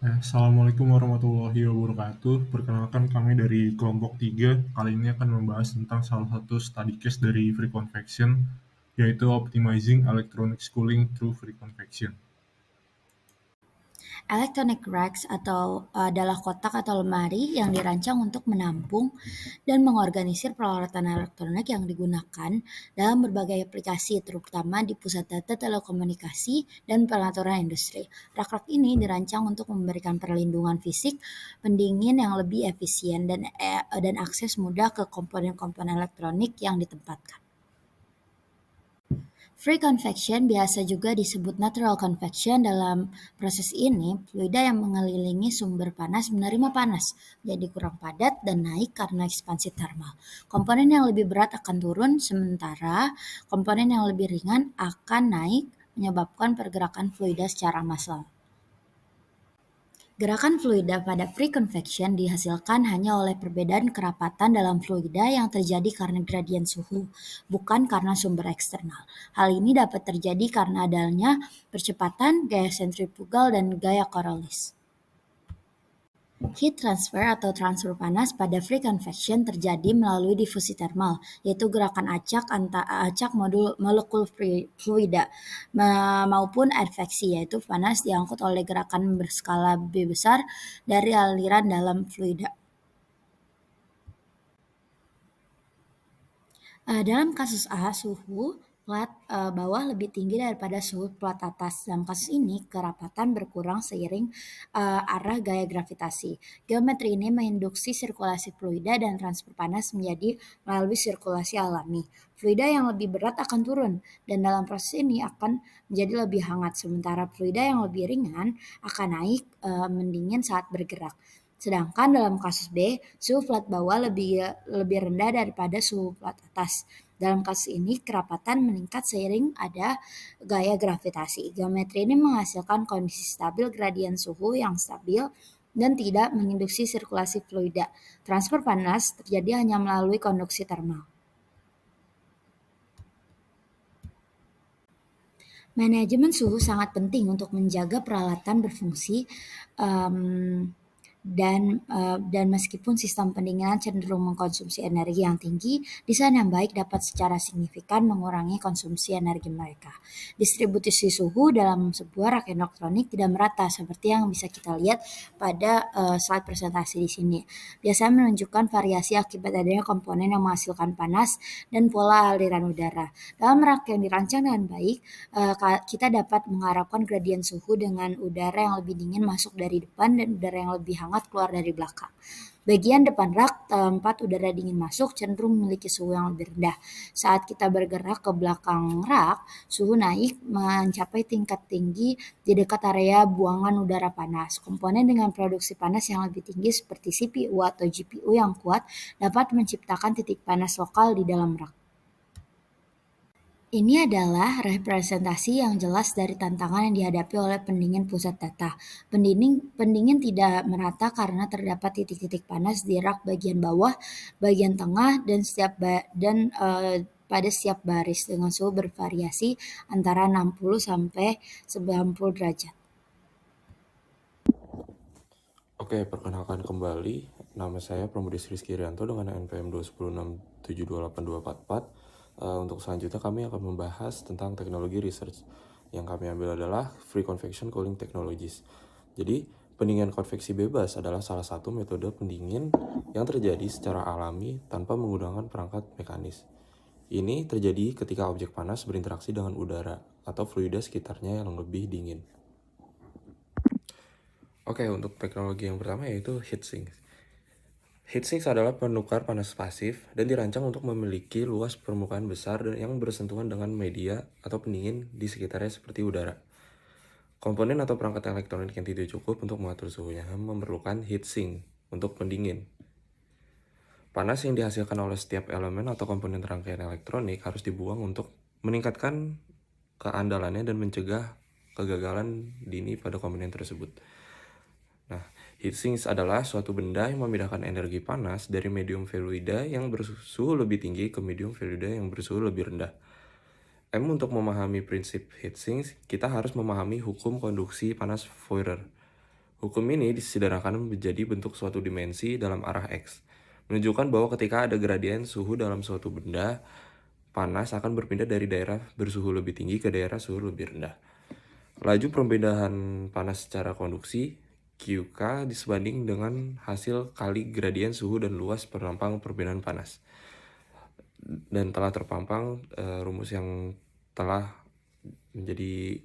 Assalamualaikum warahmatullahi wabarakatuh. Perkenalkan kami dari kelompok 3. Kali ini akan membahas tentang salah satu study case dari free convection, yaitu optimizing electronic cooling through free convection. Electronic racks adalah kotak atau lemari yang dirancang untuk menampung dan mengorganisir peralatan elektronik yang digunakan dalam berbagai aplikasi, terutama di pusat data telekomunikasi dan pengaturan industri. Rak-rak ini dirancang untuk memberikan perlindungan fisik, pendingin yang lebih efisien, dan akses mudah ke komponen-komponen elektronik yang ditempatkan. Free convection biasa juga disebut natural convection. Dalam proses ini, fluida yang mengelilingi sumber panas menerima panas, jadi kurang padat dan naik karena ekspansi termal. Komponen yang lebih berat akan turun, sementara komponen yang lebih ringan akan naik, menyebabkan pergerakan fluida secara massal. Gerakan fluida pada free convection dihasilkan hanya oleh perbedaan kerapatan dalam fluida yang terjadi karena gradien suhu, bukan karena sumber eksternal. Hal ini dapat terjadi karena adanya percepatan, gaya sentrifugal, dan gaya Coriolis. Heat transfer atau transfer panas pada free convection terjadi melalui difusi termal, yaitu gerakan acak molekul fluida, maupun adveksi, yaitu panas diangkut oleh gerakan berskala lebih besar dari aliran dalam fluida. Dalam kasus A, suhu plat bawah lebih tinggi daripada suhu plat atas. Dalam kasus ini, kerapatan berkurang seiring arah gaya gravitasi. Geometri ini menginduksi sirkulasi fluida dan transfer panas menjadi melalui sirkulasi alami. Fluida yang lebih berat akan turun, dan dalam proses ini akan menjadi lebih hangat, sementara fluida yang lebih ringan akan naik mendingin saat bergerak. Sedangkan dalam kasus B, suhu plat bawah lebih rendah daripada suhu plat atas. Dalam kasus ini, kerapatan meningkat seiring ada gaya gravitasi. Geometri ini menghasilkan kondisi stabil gradien suhu yang stabil dan tidak menginduksi sirkulasi fluida. Transfer panas terjadi hanya melalui konduksi termal. Manajemen suhu sangat penting untuk menjaga peralatan berfungsi, dan meskipun sistem pendinginan cenderung mengkonsumsi energi yang tinggi, desain yang baik dapat secara signifikan mengurangi konsumsi energi mereka. Distribusi suhu dalam sebuah rak elektronik tidak merata seperti yang bisa kita lihat pada slide presentasi di sini. Biasanya menunjukkan variasi akibat adanya komponen yang menghasilkan panas dan pola aliran udara. Dalam rak yang dirancang dengan baik, kita dapat mengharapkan gradien suhu dengan udara yang lebih dingin masuk dari depan dan udara yang lebih hangat keluar dari belakang. Bagian depan rak, tempat udara dingin masuk, cenderung memiliki suhu yang lebih rendah. Saat kita bergerak ke belakang rak, suhu naik mencapai tingkat tinggi di dekat area buangan udara panas. Komponen dengan produksi panas yang lebih tinggi seperti CPU atau GPU yang kuat dapat menciptakan titik panas lokal di dalam rak. Ini adalah representasi yang jelas dari tantangan yang dihadapi oleh pendingin pusat data. Pendingin tidak merata karena terdapat titik-titik panas di rak bagian bawah, bagian tengah, pada setiap baris dengan suhu bervariasi antara 60 sampai 90 derajat. Oke, perkenalkan kembali. Nama saya Pramudis Rizky Rianto dengan NPM 21067282244. Untuk selanjutnya kami akan membahas tentang teknologi research. Yang kami ambil adalah Free Convection Cooling Technologies. Jadi, pendinginan konveksi bebas adalah salah satu metode pendingin yang terjadi secara alami tanpa menggunakan perangkat mekanis. Ini terjadi ketika objek panas berinteraksi dengan udara atau fluida sekitarnya yang lebih dingin. Oke, untuk teknologi yang pertama yaitu heat sinks. Heat sinks adalah penukar panas pasif dan dirancang untuk memiliki luas permukaan besar dan yang bersentuhan dengan media atau pendingin di sekitarnya seperti udara. Komponen atau perangkat elektronik yang tidak cukup untuk mengatur suhunya memerlukan heat sink untuk pendingin. Panas yang dihasilkan oleh setiap elemen atau komponen rangkaian elektronik harus dibuang untuk meningkatkan keandalannya dan mencegah kegagalan dini pada komponen tersebut. Nah, heat sinks adalah suatu benda yang memindahkan energi panas dari medium fluida yang bersuhu lebih tinggi ke medium fluida yang bersuhu lebih rendah. Untuk memahami prinsip heat sinks, kita harus memahami hukum konduksi panas Fourier. Hukum ini disederhanakan menjadi bentuk suatu dimensi dalam arah X, menunjukkan bahwa ketika ada gradien suhu dalam suatu benda, panas akan berpindah dari daerah bersuhu lebih tinggi ke daerah suhu lebih rendah. Laju perpindahan panas secara konduksi, QK, disebanding dengan hasil kali gradien suhu dan luas penampang perpindahan panas. Dan telah terpampang rumus yang telah menjadi.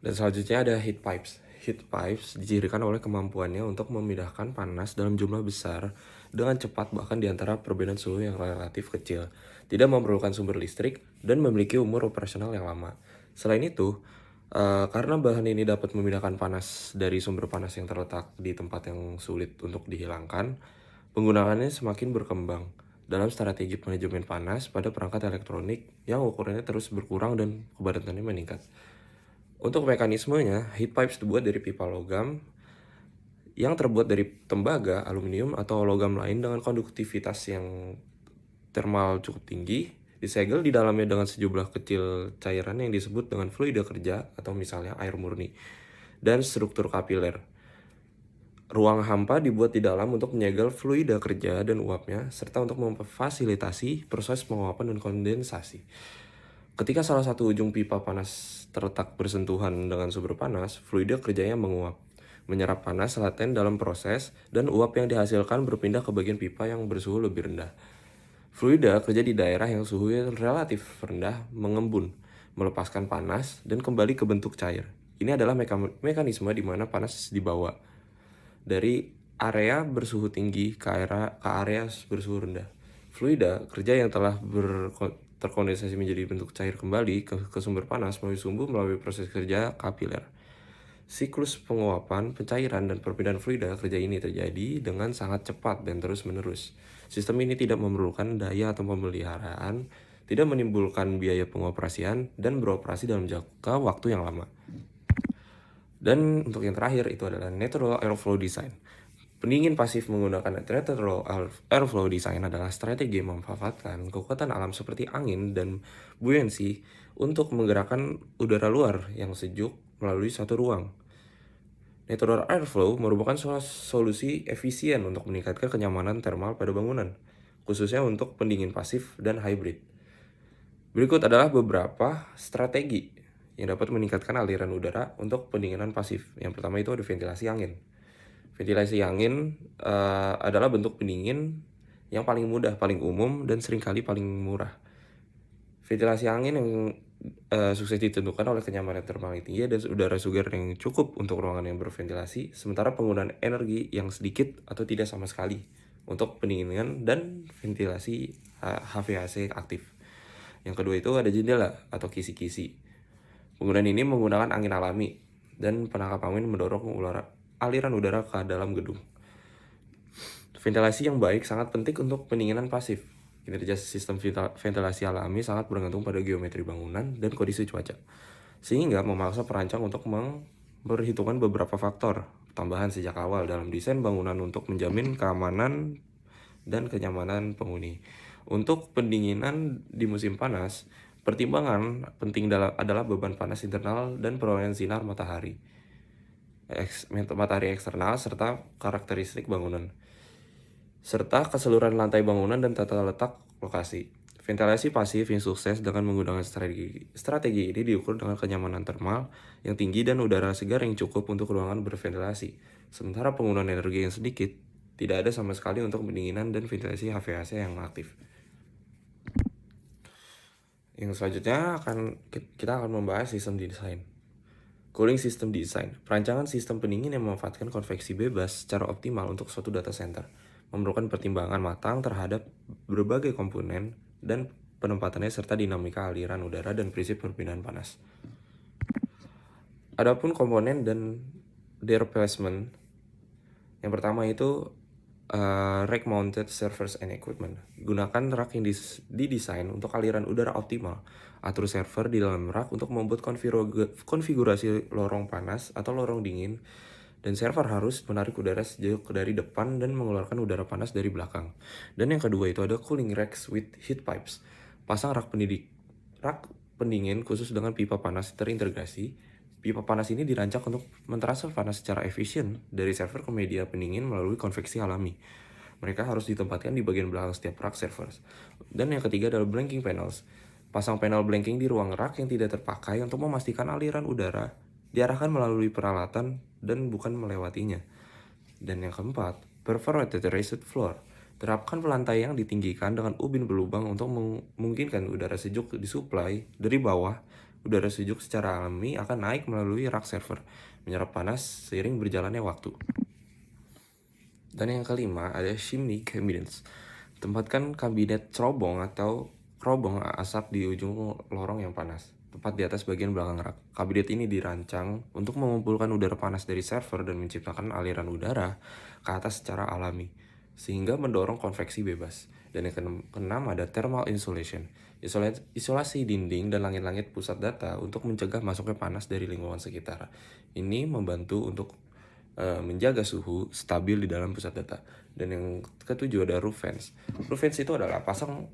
Dan selanjutnya ada heat pipes. Heat pipes dicirikan oleh kemampuannya untuk memindahkan panas dalam jumlah besar dengan cepat bahkan di antara perbedaan suhu yang relatif kecil, tidak memerlukan sumber listrik, dan memiliki umur operasional yang lama. Selain itu, karena bahan ini dapat memindahkan panas dari sumber panas yang terletak di tempat yang sulit untuk dihilangkan, penggunaannya semakin berkembang dalam strategi manajemen panas pada perangkat elektronik yang ukurannya terus berkurang dan kepadatannya meningkat. Untuk mekanismenya, heat pipes dibuat dari pipa logam yang terbuat dari tembaga, aluminium, atau logam lain dengan konduktivitas yang termal cukup tinggi, disegel di dalamnya dengan sejumlah kecil cairan yang disebut dengan fluida kerja atau misalnya air murni, dan struktur kapiler. Ruang hampa dibuat di dalam untuk menyegel fluida kerja dan uapnya, serta untuk memfasilitasi proses penguapan dan kondensasi. Ketika salah satu ujung pipa panas terletak bersentuhan dengan sumber panas, fluida kerjanya menguap, menyerap panas laten dalam proses, dan uap yang dihasilkan berpindah ke bagian pipa yang bersuhu lebih rendah. Fluida kerja di daerah yang suhunya relatif rendah mengembun, melepaskan panas, dan kembali ke bentuk cair. Ini adalah mekanisme di mana panas dibawa dari area bersuhu tinggi ke area bersuhu rendah. Fluida kerja yang telah terkondensasi menjadi bentuk cair kembali ke sumber panas melalui sumbu melalui proses kerja kapiler. Siklus penguapan, pencairan, dan perpindahan fluida kerja ini terjadi dengan sangat cepat dan terus-menerus. Sistem ini tidak memerlukan daya atau pemeliharaan, tidak menimbulkan biaya pengoperasian, dan beroperasi dalam jangka waktu yang lama. Dan untuk yang terakhir itu adalah Natural Airflow Design. Pendingin pasif menggunakan Natural Airflow Design adalah strategi memanfaatkan kekuatan alam seperti angin dan buoyancy untuk menggerakkan udara luar yang sejuk melalui satu ruang. Natural Airflow merupakan solusi efisien untuk meningkatkan kenyamanan termal pada bangunan, khususnya untuk pendingin pasif dan hybrid. Berikut adalah beberapa strategi yang dapat meningkatkan aliran udara untuk pendinginan pasif. Yang pertama itu ada ventilasi angin. Ventilasi angin adalah bentuk pendingin yang paling mudah, paling umum, dan seringkali paling murah. Ventilasi angin yang sukses ditentukan oleh kenyamanan termal yang tinggi dan udara segar yang cukup untuk ruangan yang berventilasi, sementara penggunaan energi yang sedikit atau tidak sama sekali untuk pendinginan dan ventilasi HVAC aktif. Yang kedua itu ada jendela atau kisi-kisi. Penggunaan ini menggunakan angin alami dan penangkap angin mendorong aliran udara ke dalam gedung. Ventilasi yang baik sangat penting untuk pendinginan pasif. Kinerja sistem ventilasi alami sangat bergantung pada geometri bangunan dan kondisi cuaca, sehingga memaksa perancang untuk memperhitungkan beberapa faktor tambahan sejak awal dalam desain bangunan untuk menjamin keamanan dan kenyamanan penghuni. Untuk pendinginan di musim panas, pertimbangan penting adalah beban panas internal dan perolehan sinar matahari eksternal serta karakteristik bangunan, serta keseluruhan lantai bangunan dan tata letak lokasi. Ventilasi pasif yang sukses dengan menggunakan strategi ini diukur dengan kenyamanan termal yang tinggi dan udara segar yang cukup untuk ruangan berventilasi, sementara penggunaan energi yang sedikit tidak ada sama sekali untuk pendinginan dan ventilasi HVAC yang aktif. Yang selanjutnya kita akan membahas sistem desain. Cooling System Design, perancangan sistem pendingin yang memanfaatkan konveksi bebas secara optimal untuk suatu data center, memerlukan pertimbangan matang terhadap berbagai komponen dan penempatannya serta dinamika aliran udara dan prinsip perpindahan panas. Adapun komponen dan their placement, yang pertama itu rack mounted servers and equipment. Gunakan rak yang didesain untuk aliran udara optimal. Atur server di dalam rak untuk membuat konfigurasi lorong panas atau lorong dingin, dan server harus menarik udara sejauh dari depan dan mengeluarkan udara panas dari belakang. Dan yang kedua itu ada cooling racks with heat pipes. Pasang rak pendingin khusus dengan pipa panas terintegrasi Pipa panas ini dirancang untuk mentransfer panas secara efisien dari server ke media pendingin melalui konveksi alami. Mereka harus ditempatkan di bagian belakang setiap rak servers. Dan yang ketiga adalah blanking panels. Pasang panel blanking di ruang rak yang tidak terpakai untuk memastikan aliran udara diarahkan melalui peralatan dan bukan melewatinya. Dan yang keempat, perforated raised floor. Terapkan lantai yang ditinggikan dengan ubin berlubang untuk memungkinkan udara sejuk disuplai dari bawah. Udara sejuk secara alami akan naik melalui rak server, menyerap panas seiring berjalannya waktu. Dan yang kelima ada chimney cabinets. Tempatkan kabinet cerobong atau kerobong asap di ujung lorong yang panas, tepat di atas bagian belakang rak. Kabinet ini dirancang untuk mengumpulkan udara panas dari server dan menciptakan aliran udara ke atas secara alami, sehingga mendorong konveksi bebas. Dan yang keenam ada thermal insulation. Isolasi dinding dan langit-langit pusat data untuk mencegah masuknya panas dari lingkungan sekitar. Ini membantu untuk menjaga suhu stabil di dalam pusat data. Dan yang ketujuh ada roof fans. Roof fans itu adalah pasang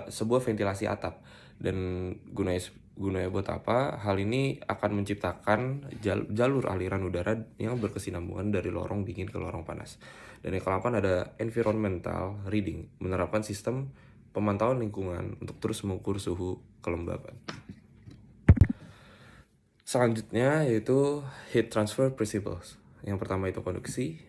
sebuah ventilasi atap. Dan gunanya buat apa? Hal ini akan menciptakan jalur aliran udara yang berkesinambungan dari lorong dingin ke lorong panas. Dan yang ke-8 ada environmental reading, menerapkan sistem pemantauan lingkungan untuk terus mengukur suhu kelembapan. Selanjutnya yaitu heat transfer principles. Yang pertama itu konduksi.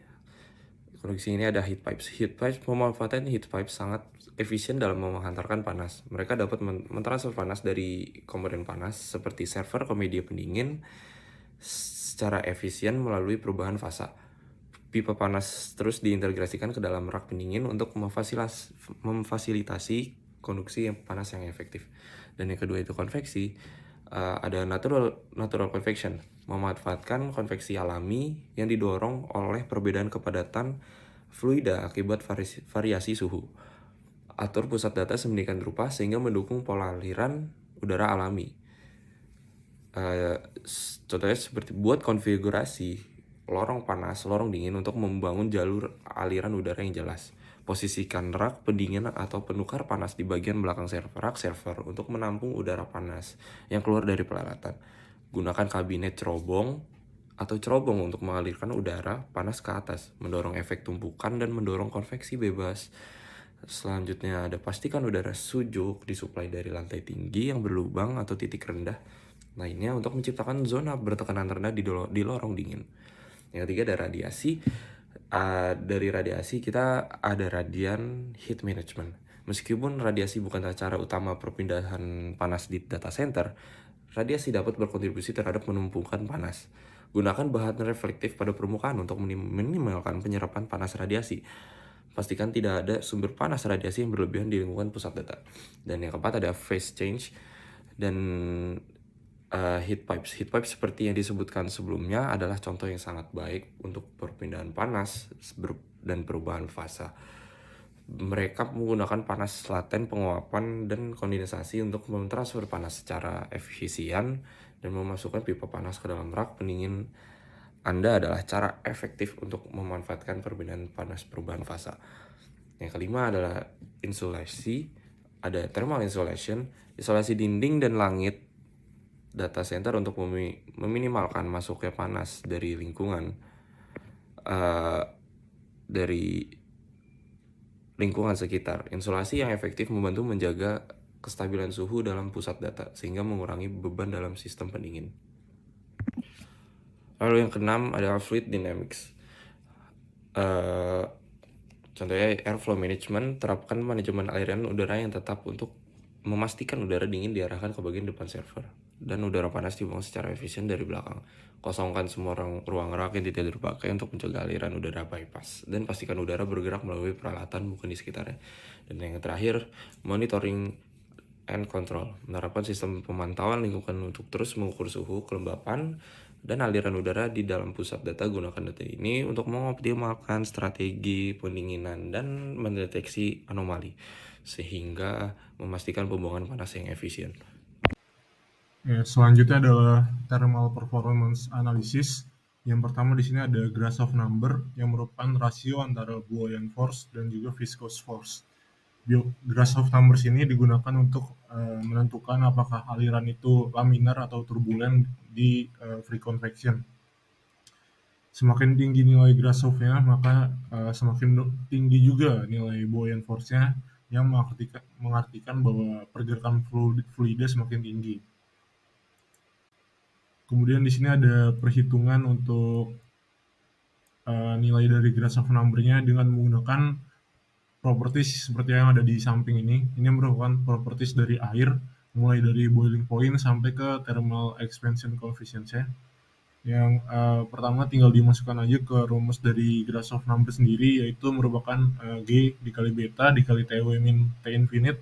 Konduksi ini ada heat pipes. Heat pipes memanfaatkan heat pipes sangat efisien dalam menghantarkan panas. Mereka dapat mentransfer panas dari komponen panas seperti server ke media pendingin secara efisien melalui perubahan fasa. Pipa panas terus diintegrasikan ke dalam rak pendingin untuk memfasilitasi konduksi yang panas yang efektif. Dan yang kedua itu konveksi. Ada natural convection, memanfaatkan konveksi alami yang didorong oleh perbedaan kepadatan fluida akibat variasi suhu. Atur pusat data sedemikian rupa sehingga mendukung pola aliran udara alami. Contohnya seperti buat konfigurasi lorong panas, lorong dingin untuk membangun jalur aliran udara yang jelas. Posisikan rak pendingin atau penukar panas di bagian belakang rak server untuk menampung udara panas yang keluar dari peralatan. Gunakan kabinet cerobong atau cerobong untuk mengalirkan udara panas ke atas, mendorong efek tumpukan dan mendorong konveksi bebas. Selanjutnya ada pastikan udara sejuk disuplai dari lantai tinggi yang berlubang atau titik rendah lainnya untuk menciptakan zona bertekanan rendah di lorong dingin. Yang ketiga ada radiasi. Dari radiasi kita ada radian heat management. Meskipun radiasi bukan cara utama perpindahan panas di data center, radiasi dapat berkontribusi terhadap menumpukan panas. Gunakan bahan reflektif pada permukaan untuk minimalkan penyerapan panas radiasi. Pastikan tidak ada sumber panas radiasi yang berlebihan di lingkungan pusat data. Dan yang keempat ada phase change dan heat pipes. Heat pipes seperti yang disebutkan sebelumnya adalah contoh yang sangat baik untuk perpindahan panas dan perubahan fasa. Mereka menggunakan panas laten, penguapan, dan kondensasi untuk mentransfer panas secara efisien dan memasukkan pipa panas ke dalam rak pendingin Anda adalah cara efektif untuk memanfaatkan perbedaan panas perubahan fasa. Yang kelima adalah insulasi. Ada thermal insulation, isolasi dinding dan langit data center untuk meminimalkan masuknya panas dari lingkungan sekitar. Insulasi yang efektif membantu menjaga kestabilan suhu dalam pusat data sehingga mengurangi beban dalam sistem pendingin. Lalu yang keenam adalah fluid dynamics. Contohnya airflow management, terapkan manajemen aliran udara yang tetap untuk memastikan udara dingin diarahkan ke bagian depan server dan udara panas dibuang secara efisien dari belakang. Kosongkan semua ruang rak yang tidak terpakai untuk mencegah aliran udara bypass dan pastikan udara bergerak melalui peralatan bukan di sekitarnya. Dan yang terakhir, monitoring and control, menerapkan sistem pemantauan lingkungan untuk terus mengukur suhu, kelembapan, dan aliran udara di dalam pusat data. Gunakan data ini untuk mengoptimalkan strategi pendinginan dan mendeteksi anomali sehingga memastikan pembuangan panas yang efisien. Ya, selanjutnya adalah thermal performance analysis. Yang pertama di sini ada Grashof number yang merupakan rasio antara buoyant force dan juga viscous force. Grashof numbers ini digunakan untuk menentukan apakah aliran itu laminar atau turbulen di free convection. Semakin tinggi nilai Grashof-nya, maka semakin tinggi juga nilai buoyant force-nya, yang mengartikan bahwa pergerakan fluida semakin tinggi. Kemudian di sini ada perhitungan untuk nilai dari Grashof number-nya dengan menggunakan properties seperti yang ada di samping ini. Ini merupakan properties dari air, mulai dari boiling point sampai ke thermal expansion coefficient-nya. Yang pertama tinggal dimasukkan aja ke rumus dari Grashof number sendiri, yaitu merupakan G dikali beta dikali TW min T infinite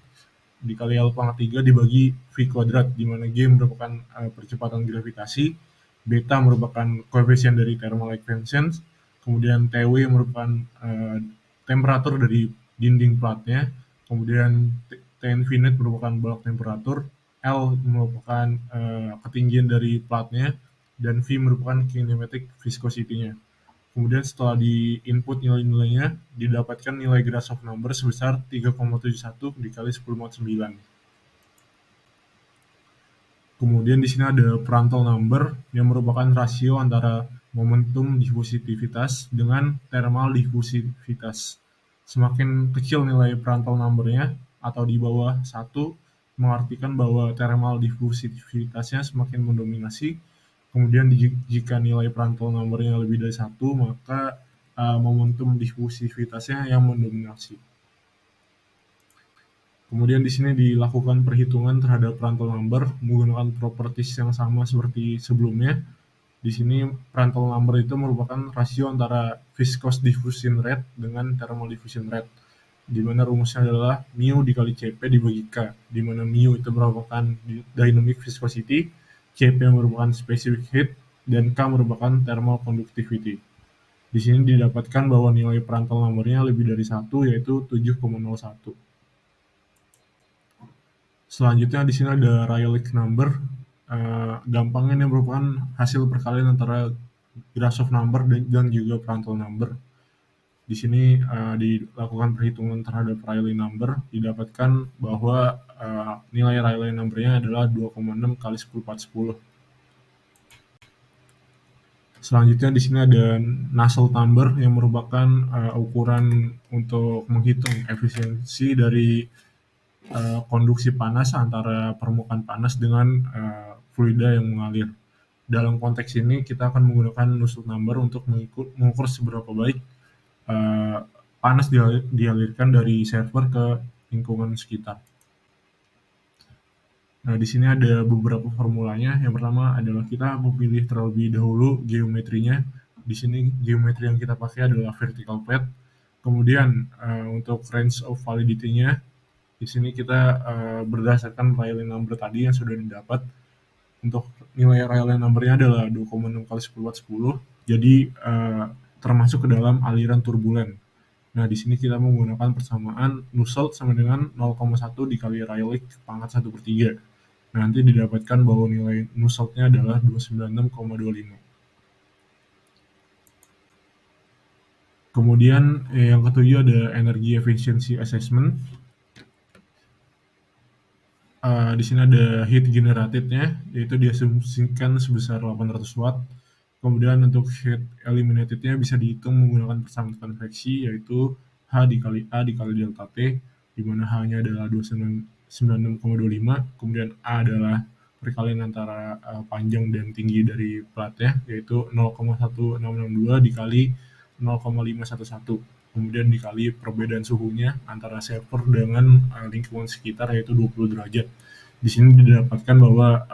dikali alpha pangkat 3 dibagi V kuadrat, di mana G merupakan percepatan gravitasi, beta merupakan koefisien dari thermal expansion, kemudian TW merupakan temperatur dari dinding platnya, kemudian T infinite merupakan balok temperatur, L merupakan ketinggian dari platnya, dan V merupakan kinematic viscosity-nya. Kemudian setelah di input nilai-nilainya, didapatkan nilai Grashof number sebesar 3,71 dikali 10⁻⁹. Kemudian di sini ada Prandtl number yang merupakan rasio antara momentum diffusitivitas dengan thermal diffusivitas. Semakin kecil nilai Prandtl number-nya atau di bawah 1, mengartikan bahwa thermal diffusivitasnya semakin mendominasi. Kemudian jika nilai Prandtl number-nya lebih dari 1, maka momentum diffusivitasnya yang mendominasi. Kemudian di sini dilakukan perhitungan terhadap Prandtl number menggunakan properties yang sama seperti sebelumnya. Di sini Prandtl number itu merupakan rasio antara viscous diffusion rate dengan thermal diffusion rate, di mana rumusnya adalah mu dikali Cp dibagi K, di mana mu itu merupakan dynamic viscosity, Cp merupakan specific heat, dan K merupakan thermal conductivity. Di sini didapatkan bahwa nilai Prandtl number-nya lebih dari 1, yaitu 7,01. Selanjutnya di sini ada Rayleigh number. Gampangnya ini merupakan hasil perkalian antara Grashof number dan juga Prandtl number. Di sini dilakukan perhitungan terhadap Rayleigh number, didapatkan bahwa nilai Rayleigh number-nya adalah 2,6 kali 10⁻10. Selanjutnya di sini ada Nusselt number yang merupakan ukuran untuk menghitung efisiensi dari konduksi panas antara permukaan panas dengan fluida yang mengalir. Dalam konteks ini kita akan menggunakan Nusselt number untuk mengukur seberapa baik panas dialirkan dari server ke lingkungan sekitar. Nah, di sini ada beberapa formulanya. Yang pertama adalah kita memilih terlebih dahulu geometrinya. Di sini geometri yang kita pakai adalah vertical plate. Kemudian untuk range of validity-nya, di sini kita berdasarkan Rayleigh number tadi yang sudah didapat. Untuk nilai Rayleigh number-nya adalah 2,6 kali 10⁻10. Jadi termasuk ke dalam aliran turbulen. Nah, di sini kita menggunakan persamaan Nusselt sama dengan 0,1 dikali Rayleigh pangkat 1/3. Nah, nanti didapatkan bahwa nilai Nusselt-nya adalah 296,25. Kemudian yang ketujuh ada Energy Efficiency Assessment. Di sini ada heat generated-nya, yaitu diasumsikan sebesar 800 watt. Kemudian untuk heat eliminated-nya bisa dihitung menggunakan persamaan konveksi, yaitu H dikali A dikali delta T, di mana H-nya adalah 296,25, kemudian A adalah perkalian antara panjang dan tinggi dari platnya, yaitu 0,1662 dikali 0,511. Kemudian dikali perbedaan suhunya antara server dengan lingkungan sekitar, yaitu 20 derajat. Di sini didapatkan bahwa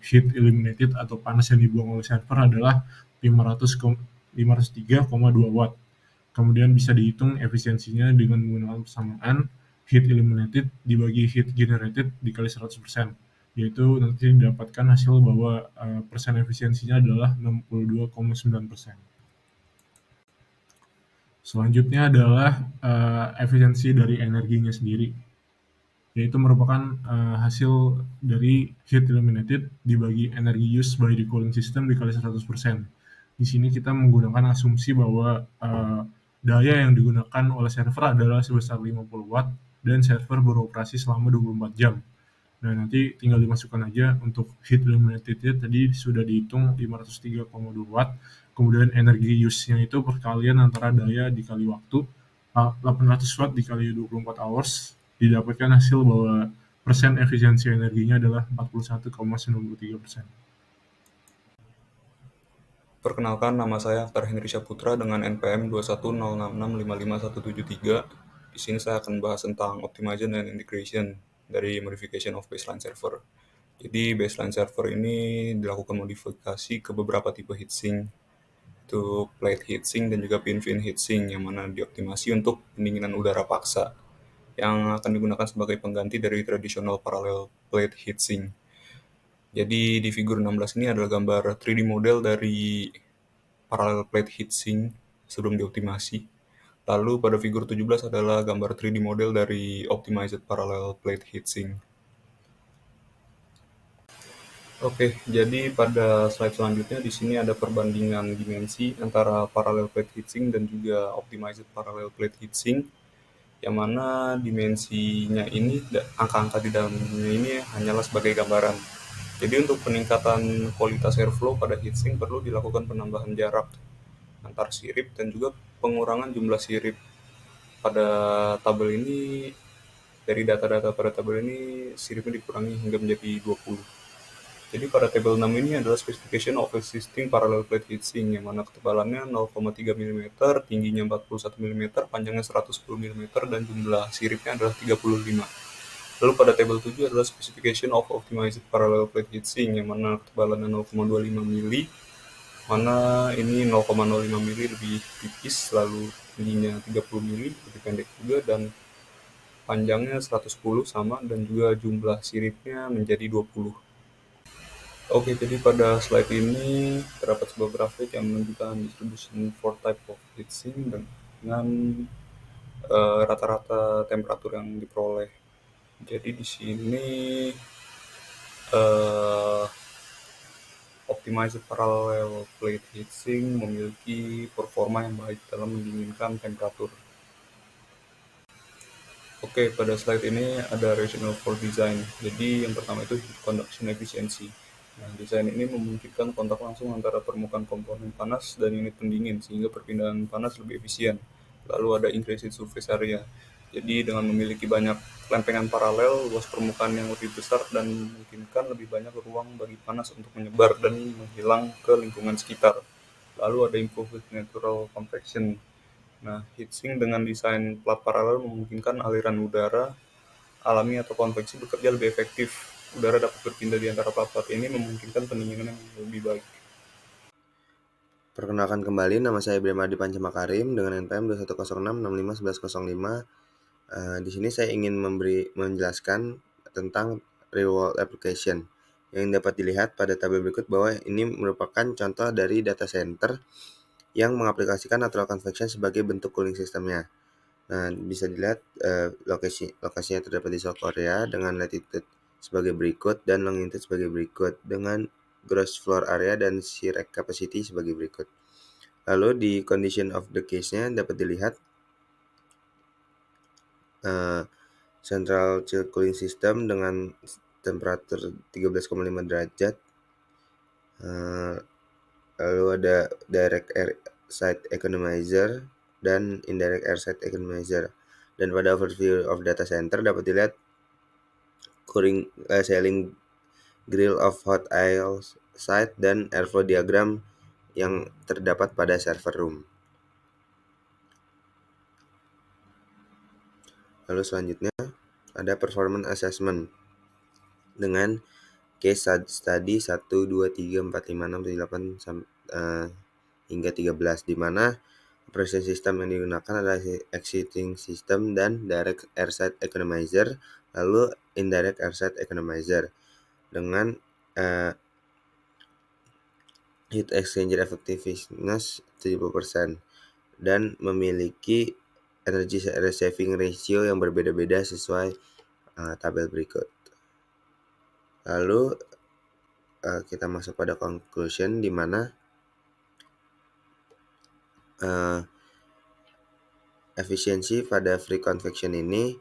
heat eliminated atau panas yang dibuang oleh server adalah 503,2 watt. Kemudian bisa dihitung efisiensinya dengan menggunakan persamaan heat eliminated dibagi heat generated dikali 100%, yaitu nanti didapatkan hasil bahwa persen efisiensinya adalah 62,9%. Selanjutnya adalah efisiensi dari energinya sendiri, yaitu merupakan hasil dari heat eliminated dibagi energi used by the cooling system dikali 100%. Di sini kita menggunakan asumsi bahwa daya yang digunakan oleh server adalah sebesar 50 watt, dan server beroperasi selama 24 jam. Nah, nanti tinggal dimasukkan aja untuk heat limitednya tadi sudah dihitung 503,2 watt, kemudian energi use-nya itu perkalian antara daya dikali waktu, 800 watt dikali 24 hours, didapatkan hasil bahwa persen efisiensi energinya adalah 41,93%. Perkenalkan, nama saya Akhtar Henry Syaputra dengan NPM 21066555173. Di sini saya akan bahas tentang optimization and integration dari modification of baseline server. Jadi baseline server ini dilakukan modifikasi ke beberapa tipe heatsink, itu plate heatsink dan juga pin-fin heatsink, yang mana dioptimasi untuk pendinginan udara paksa yang akan digunakan sebagai pengganti dari traditional parallel plate heatsink. Jadi di figur 16 ini adalah gambar 3D model dari parallel plate heatsink sebelum dioptimasi. Lalu pada figur 17 adalah gambar 3D model dari optimized parallel plate heatsink. Oke, jadi pada slide selanjutnya di sini ada perbandingan dimensi antara parallel plate heatsink dan juga optimized parallel plate heatsink, yang mana dimensinya ini, angka-angka di dalamnya ini hanyalah sebagai gambaran. Jadi untuk peningkatan kualitas airflow pada heatsink perlu dilakukan penambahan jarak antar sirip dan juga pengurangan jumlah sirip. Pada tabel ini, dari data-data pada tabel ini, siripnya dikurangi hingga menjadi 20. Jadi pada tabel 6 ini adalah specification of existing parallel plate heatsink, yang mana ketebalannya 0,3 mm, tingginya 41 mm, panjangnya 110 mm, dan jumlah siripnya adalah 35. Lalu pada tabel 7 adalah specification of optimized parallel plate heatsink, yang mana ketebalannya 0,25 mm, mana ini 0,05 mm lebih tipis, lalu tingginya 30 mm lebih pendek juga, dan panjangnya 110 sama, dan juga jumlah siripnya menjadi 20. Oke, jadi pada slide ini terdapat sebuah grafik yang menunjukkan distribution for type of heatsink dengan rata-rata temperatur yang diperoleh. Jadi di sini optimized parallel plate heatsink memiliki performa yang baik dalam mendinginkan temperatur. Oke, pada slide ini ada rationale for design. Jadi yang pertama itu heat conduction efficiency. Nah, desain ini memungkinkan kontak langsung antara permukaan komponen panas dan unit pendingin sehingga perpindahan panas lebih efisien. Lalu ada increased surface area. Jadi dengan memiliki banyak lempengan paralel, luas permukaan yang lebih besar dan memungkinkan lebih banyak ruang bagi panas untuk menyebar dan menghilang ke lingkungan sekitar. Lalu ada improved natural convection. Nah, heatsink dengan desain plat paralel memungkinkan aliran udara alami atau konveksi bekerja lebih efektif. Udara dapat berpindah di antara plat-plat ini, memungkinkan pendinginan yang lebih baik. Perkenalkan kembali, nama saya Ibrahim Adi Pancamakarim dengan NPM 2106651105. Di sini saya ingin menjelaskan tentang real world application yang dapat dilihat pada tabel berikut bahwa ini merupakan contoh dari data center yang mengaplikasikan natural convection sebagai bentuk cooling sistemnya. Nah, bisa dilihat lokasinya terdapat di South Korea dengan latitude sebagai berikut dan longitude sebagai berikut dengan gross floor area dan shear capacity sebagai berikut. Lalu di condition of the case-nya dapat dilihat central chill cooling system dengan temperatur 13,5 derajat. Lalu ada direct air side economizer dan indirect air side economizer. Dan pada overview of data center dapat dilihat ceiling grill of hot aisle side dan airflow diagram yang terdapat pada server room. Lalu selanjutnya ada performance assessment dengan case study 1, 2, 3, 4, 5, 6, 7, 8 hingga 13, di mana operation system yang digunakan adalah existing system dan direct air side economizer, lalu indirect air side economizer dengan heat exchanger effectiveness 70% dan memiliki energy saving ratio yang berbeda-beda sesuai tabel berikut. Lalu kita masuk pada conclusion, di mana efisiensi pada free convection ini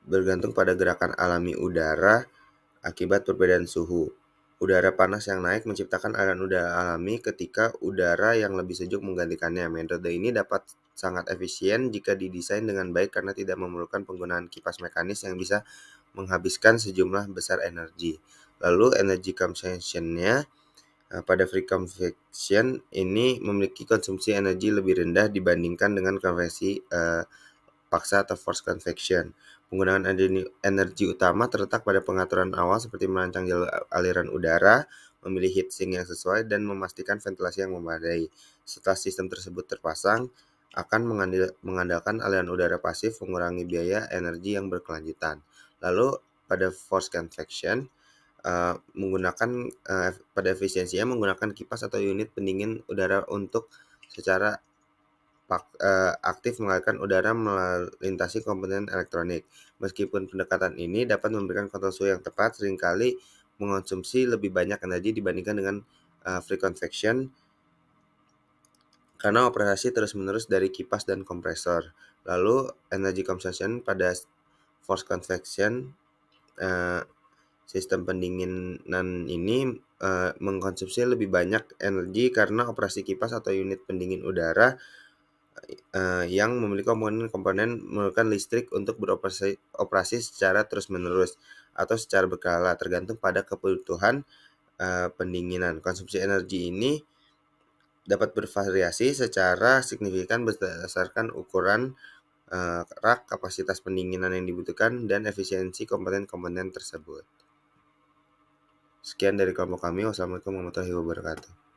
bergantung pada gerakan alami udara akibat perbedaan suhu. Udara panas yang naik menciptakan aliran udara alami ketika udara yang lebih sejuk menggantikannya. Metode ini dapat sangat efisien jika didesain dengan baik karena tidak memerlukan penggunaan kipas mekanis yang bisa menghabiskan sejumlah besar energi. Lalu energy consumption-nya pada free convection ini memiliki konsumsi energi lebih rendah dibandingkan dengan konveksi paksa atau forced convection. Penggunaan energi utama terletak pada pengaturan awal seperti merancang jalur aliran udara, memilih heatsink yang sesuai, dan memastikan ventilasi yang memadai. Setelah sistem tersebut terpasang, akan mengandalkan aliran udara pasif mengurangi biaya energi yang berkelanjutan. Lalu pada forced convection, pada efisiensinya menggunakan kipas atau unit pendingin udara untuk secara aktif mengalirkan udara melintasi komponen elektronik. Meskipun pendekatan ini dapat memberikan kontrol suhu yang tepat, seringkali mengonsumsi lebih banyak energi dibandingkan dengan free convection karena operasi terus-menerus dari kipas dan kompresor. Lalu energy consumption pada forced convection, sistem pendinginan ini mengkonsumsi lebih banyak energi karena operasi kipas atau unit pendingin udara yang memiliki komponen memerlukan listrik untuk beroperasi secara terus-menerus atau secara berkala tergantung pada kebutuhan pendinginan. Konsumsi energi ini dapat bervariasi secara signifikan berdasarkan ukuran rak, kapasitas pendinginan yang dibutuhkan, dan efisiensi komponen-komponen tersebut. Sekian dari kelompok kami. Wassalamualaikum warahmatullahi wabarakatuh.